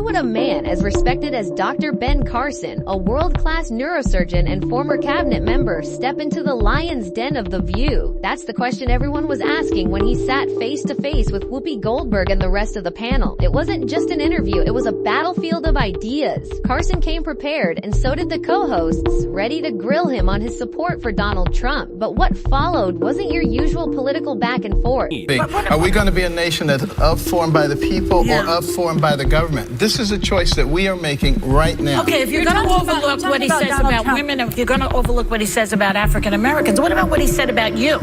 would a man as respected as Dr. Ben Carson, a world-class neurosurgeon and former cabinet member, step into the lion's den of The View? That's the question everyone was asking when he sat face-to-face with Whoopi Goldberg and the rest of the panel. It wasn't just an interview, it was a battlefield of ideas. Carson came prepared, and so did the co-hosts, ready to grill him on his support for Donald Trump. But what followed wasn't your usual political back and forth. Are we going to be a nation that's upformed by the people or upformed by the government? This is a choice that we are making right now. Okay, if you're going to overlook what he says about women, if you're going to overlook what he says about African Americans, what about what he said about you?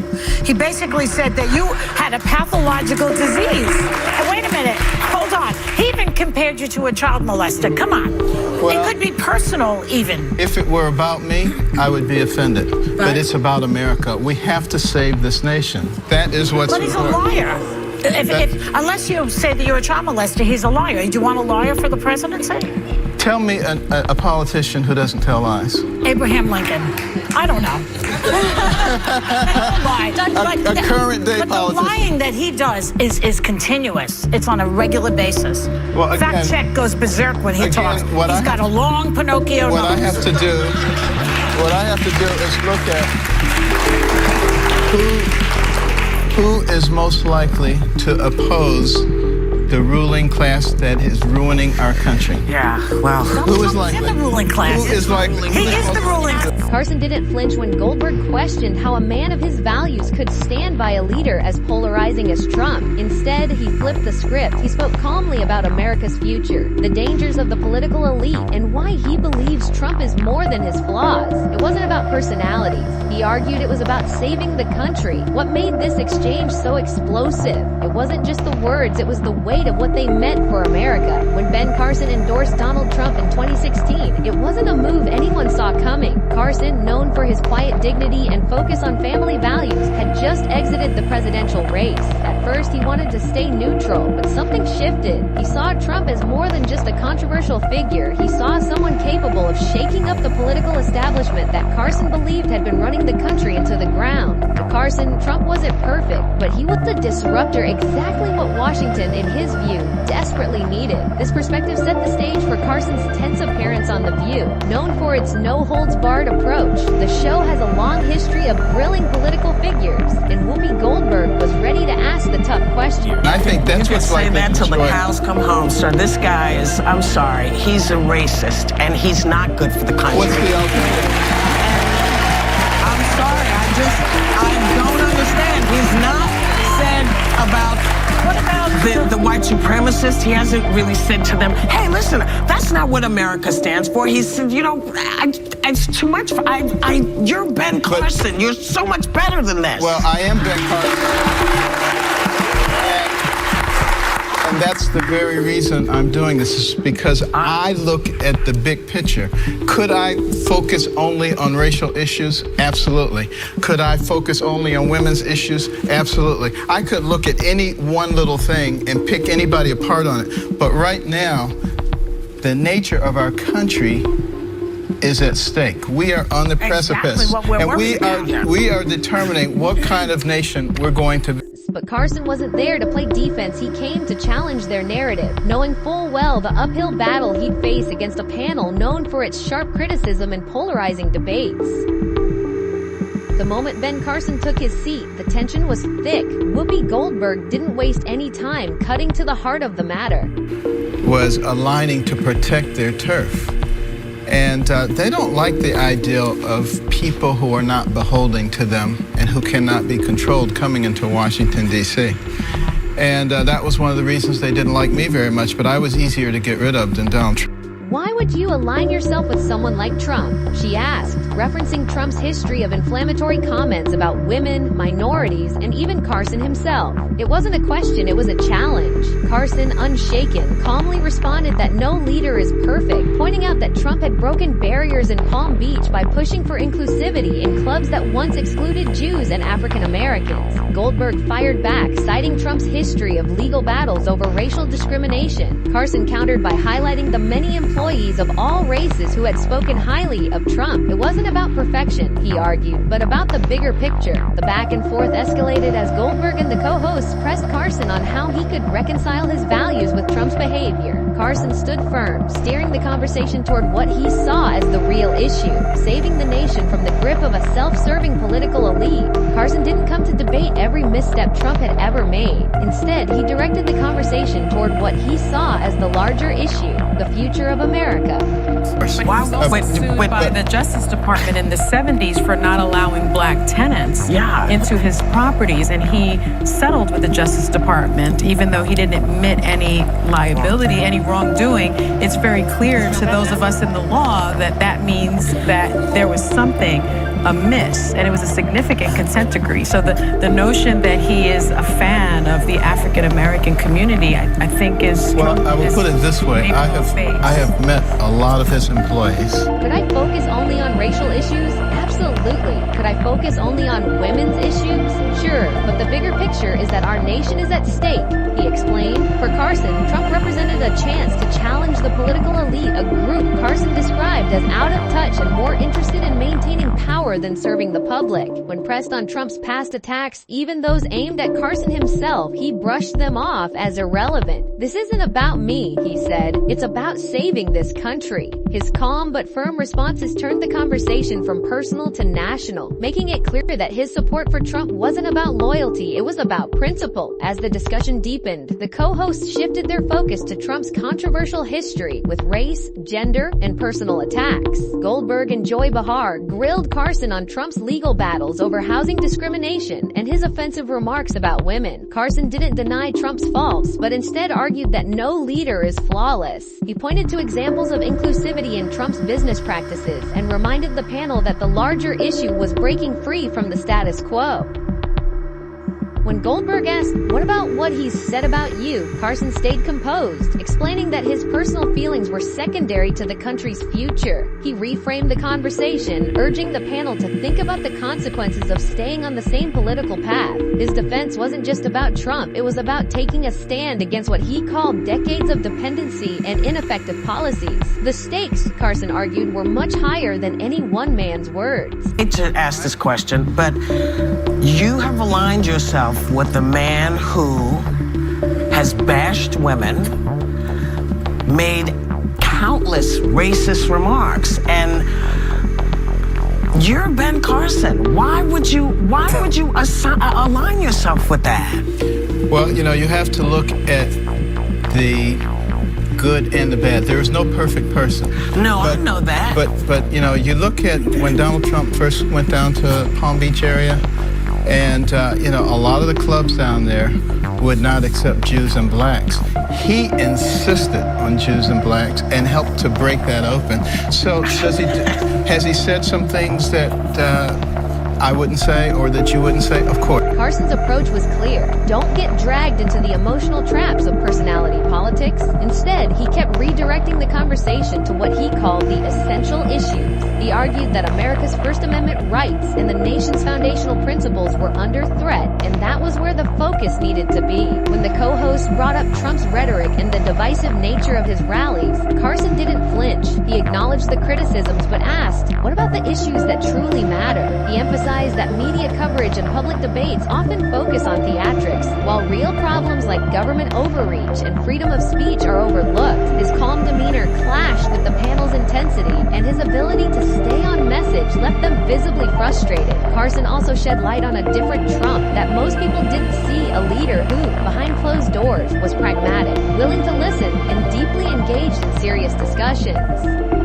He basically said that you had a pathological disease. And wait a minute, hold on. He even compared you to a child molester. Come on. Well, it could be personal even. If it were about me, I would be offended. But it's about America. We have to save this nation. That is what's important. But he's a liar. Unless you say that you're a child molester, he's a liar. Do you want a liar for the presidency? Tell me a politician who doesn't tell lies. Abraham Lincoln. I don't know. A current day but politician. The lying that he does is continuous. It's on a regular basis. Well, again, fact check goes berserk when he talks. He's got a long Pinocchio nose. What I have to do is look at who is most likely to oppose the ruling class that is ruining our country. Yeah, well, who is likely? In the ruling class. Who is likely? He is the ruling class. Carson didn't flinch when Goldberg questioned how a man of his values could stand by a leader as polarizing as Trump. Instead, he flipped the script. He spoke calmly about America's future, the dangers of the political elite, and why he believes Trump is more than his flaws. It wasn't about personalities. He argued it was about saving the country. What made this exchange so explosive? It wasn't just the words, it was the weight of what they meant for America. When Ben Carson endorsed Donald Trump in 2016, it wasn't a move anyone saw coming. Carson, known for his quiet dignity and focus on family values, had just exited the presidential race. At first, he wanted to stay neutral, but something shifted. He saw Trump as more than just a controversial figure. He saw someone capable of shaking up the political establishment that Carson believed had been running the country into the ground. To Carson, Trump wasn't perfect, but he was the disruptor, exactly what Washington, in his view, desperately needed. This perspective set the stage for Carson's tense appearance on The View. Known for its no-holds-barred approach, the show has a long history of grilling political figures, and Whoopi Goldberg was ready to ask the tough question. I think that's what's like. You can say that till the cows come home, sir. This guy is, I'm sorry, he's a racist, and he's not good for the country. What's the alternative? I'm sorry, I don't understand. He's not said about... What about the white supremacists? He hasn't really said to them, hey, listen, that's not what America stands for. He said, you know, it's too much. You're Ben Carson. You're so much better than this. Well, I am Ben Carson. And that's the very reason I'm doing this, is because I look at the big picture. Could I focus only on racial issues? Absolutely. Could I focus only on women's issues? Absolutely. I could look at any one little thing and pick anybody apart on it. But right now, the nature of our country is at stake. We are on the precipice. And we are determining what kind of nation we're going to be. But Carson wasn't there to play defense. He came to challenge their narrative, knowing full well the uphill battle he'd face against a panel known for its sharp criticism and polarizing debates. The moment Ben Carson took his seat, the tension was thick. Whoopi Goldberg didn't waste any time, cutting to the heart of the matter. Was aligning to protect their turf. And they don't like the ideal of people who are not beholden to them and who cannot be controlled coming into Washington, D.C. And that was one of the reasons they didn't like me very much, but I was easier to get rid of than Donald Trump. Why would you align yourself with someone like Trump? She asked, referencing Trump's history of inflammatory comments about women, minorities, and even Carson himself. It wasn't a question, it was a challenge. Carson, unshaken, calmly responded that no leader is perfect, pointing out that Trump had broken barriers in Palm Beach by pushing for inclusivity in clubs that once excluded Jews and African Americans. Goldberg fired back, citing Trump's history of legal battles over racial discrimination. Carson countered by highlighting the many employees of all races who had spoken highly of Trump. It wasn't about perfection, he argued, but about the bigger picture. The back and forth escalated as Goldberg and the co-hosts pressed Carson on how he could reconcile his values with Trump's behavior. Carson stood firm, steering the conversation toward what he saw as the real issue, saving the nation from the grip of a self-serving political elite. Carson didn't come to debate every misstep Trump had ever made. Instead, he directed the conversation toward what he saw as the larger issue, the future of America. Why was sued by the Justice Department in the 70s for not allowing black tenants into his properties, and he settled with the Justice Department, even though he didn't admit any liability, any wrongdoing. It's very clear to those of us in the law that that means that there was something amiss, and it was a significant consent decree. So the notion that he is a fan of the African American community, I think is... Well, I will put it this way. I have met a lot of his employees. Could I focus only on racial issues? Absolutely. Could I focus only on women's issues? Sure, but the bigger picture is that our nation is at stake, he explained. For Carson, Trump represented a chance to challenge the political elite, a group Carson described as out of touch and more interested in maintaining power than serving the public. When pressed on Trump's past attacks, even those aimed at Carson himself, he brushed them off as irrelevant. This isn't about me, he said. It's about saving this country. His calm but firm responses turned the conversation from personal to national, making it clear that his support for Trump wasn't about loyalty, it was about principle. As the discussion deepened, the co-hosts shifted their focus to Trump's controversial history with race, gender, and personal attacks. Goldberg and Joy Behar grilled Carson on Trump's legal battles over housing discrimination and his offensive remarks about women. Carson didn't deny Trump's faults, but instead argued that no leader is flawless. He pointed to examples of inclusivity in Trump's business practices and reminded the panel that the larger issue was breaking free from the status quo. When Goldberg asked, "What about what he's said about you?" Carson stayed composed, explaining that his personal feelings were secondary to the country's future. He reframed the conversation, urging the panel to think about the consequences of staying on the same political path. His defense wasn't just about Trump, it was about taking a stand against what he called decades of dependency and ineffective policies. The stakes, Carson argued, were much higher than any one man's words. I hate to ask this question, but you have aligned yourself with the man who has bashed women, made countless racist remarks, and you're Ben Carson. Why would you align yourself with that? Well, you know, you have to look at the good and the bad. There is no perfect person. No, I know that. But you know, you look at when Donald Trump first went down to Palm Beach area, and you know, a lot of the clubs down there would not accept Jews and blacks. He insisted on Jews and blacks and helped to break that open. So has he said some things that I wouldn't say or that you wouldn't say? Of course. Carson's approach was clear. Don't get dragged into the emotional traps of personality politics. Instead, he kept redirecting the conversation to what he called the essential issues. He argued that America's First Amendment rights and the nation's foundational principles were under threat, and that was where the focus needed to be. When the co-host brought up Trump's rhetoric and the divisive nature of his rallies, Carson didn't flinch. He acknowledged the criticisms, but asked, what about the issues that truly matter? He emphasized that media coverage and public debates often focus on theatrics, while real problems like government overreach and freedom of speech are overlooked. His calm demeanor clashed with the panel's intensity, and his ability to stay on message left them visibly frustrated. Carson also shed light on a different Trump, that most people didn't see a leader who, behind closed doors, was pragmatic, willing to listen, and deeply engaged in serious discussions.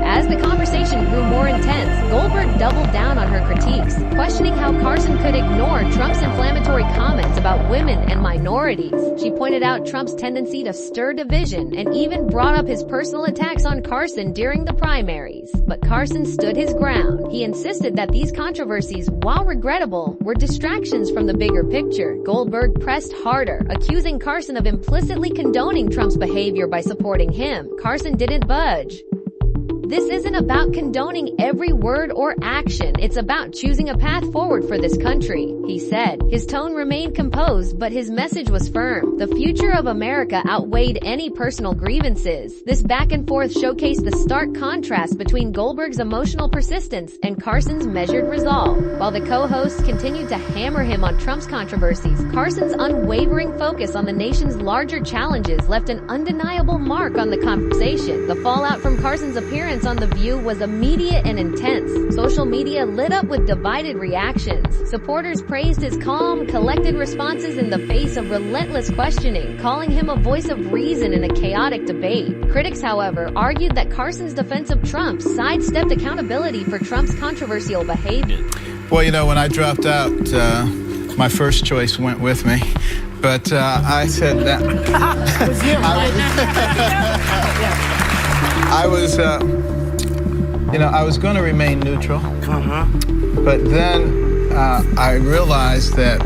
As the conversation grew more intense, Goldberg doubled down on her critiques, questioning how Carson could ignore Trump's inflammatory comments about women and minorities. She pointed out Trump's tendency to stir division and even brought up his personal attacks on Carson during the primaries. But Carson stood his ground. He insisted that these controversies, while regrettable, were distractions from the bigger picture. Goldberg pressed harder, accusing Carson of implicitly condoning Trump's behavior by supporting him. Carson didn't budge. This isn't about condoning every word or action. It's about choosing a path forward for this country, he said. His tone remained composed, but his message was firm. The future of America outweighed any personal grievances. This back and forth showcased the stark contrast between Goldberg's emotional persistence and Carson's measured resolve. While the co-hosts continued to hammer him on Trump's controversies, Carson's unwavering focus on the nation's larger challenges left an undeniable mark on the conversation. The fallout from Carson's appearance on The View was immediate and intense. Social media lit up with divided reactions. Supporters praised his calm, collected responses in the face of relentless questioning, calling him a voice of reason in a chaotic debate. Critics, however, argued that Carson's defense of Trump sidestepped accountability for Trump's controversial behavior. Well, you know, when I dropped out, my first choice went with me. But I said that. It was you, I was going to remain neutral. But then I realized that,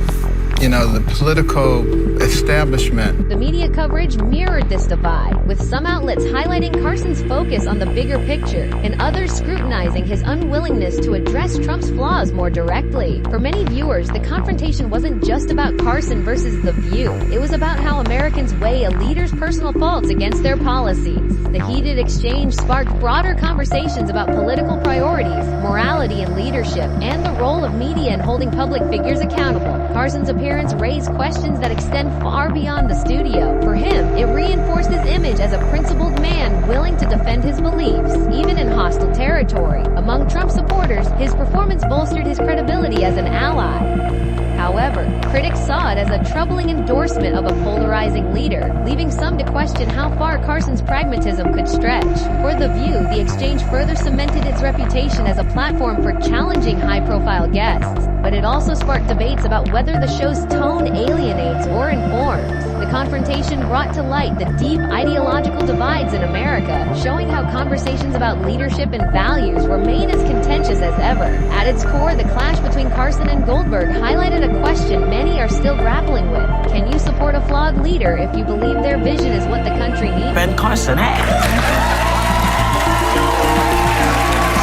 the political establishment. The media coverage mirrored this divide, with some outlets highlighting Carson's focus on the bigger picture, and others scrutinizing his unwillingness to address Trump's flaws more directly. For many viewers, the confrontation wasn't just about Carson versus The View. It was about how Americans weigh a leader's personal faults against their policies. The heated exchange sparked broader conversations about political priorities, morality and leadership, and the role of media in holding public figures accountable. Carson's appearance raised questions that extend far beyond the studio. For him, it reinforced his image as a principled man willing to defend his beliefs, even in hostile territory. Among Trump supporters, his performance bolstered his credibility as an ally. However, critics saw it as a troubling endorsement of a polarizing leader, leaving some to question how far Carson's pragmatism could stretch. For The View, the exchange further cemented its reputation as a platform for challenging high-profile guests, but it also sparked debates about whether the show's tone alienates or informs. The confrontation brought to light the deep ideological divides in America, showing how conversations about leadership and values remain as contentious as ever. At its core, the clash between Carson and Goldberg highlighted a question many are still grappling with. Can you support a flawed leader if you believe their vision is what the country needs? Ben Carson, hey.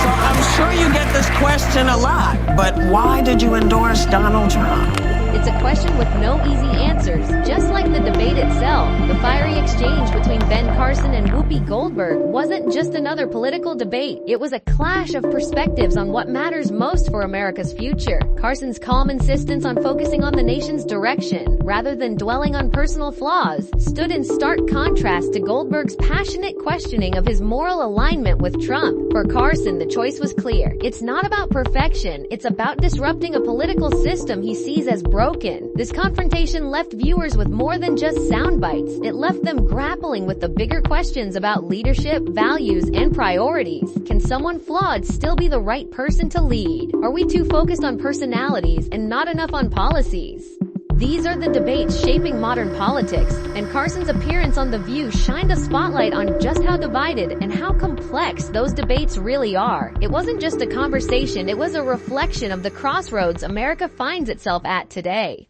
So I'm sure you get this question a lot, but why did you endorse Donald Trump? It's a question with no easy answers. Just like the debate itself, the fiery exchange between Ben Carson and Whoopi Goldberg wasn't just another political debate. It was a clash of perspectives on what matters most for America's future. Carson's calm insistence on focusing on the nation's direction, rather than dwelling on personal flaws, stood in stark contrast to Goldberg's passionate questioning of his moral alignment with Trump. For Carson, the choice was clear. It's not about perfection. It's about disrupting a political system he sees as broken. This confrontation left viewers with more than just sound bites. It left them grappling with the bigger questions about leadership, values, and priorities. Can someone flawed still be the right person to lead? Are we too focused on personalities and not enough on policies? These are the debates shaping modern politics, and Carson's appearance on The View shined a spotlight on just how divided and how complex those debates really are. It wasn't just a conversation, it was a reflection of the crossroads America finds itself at today.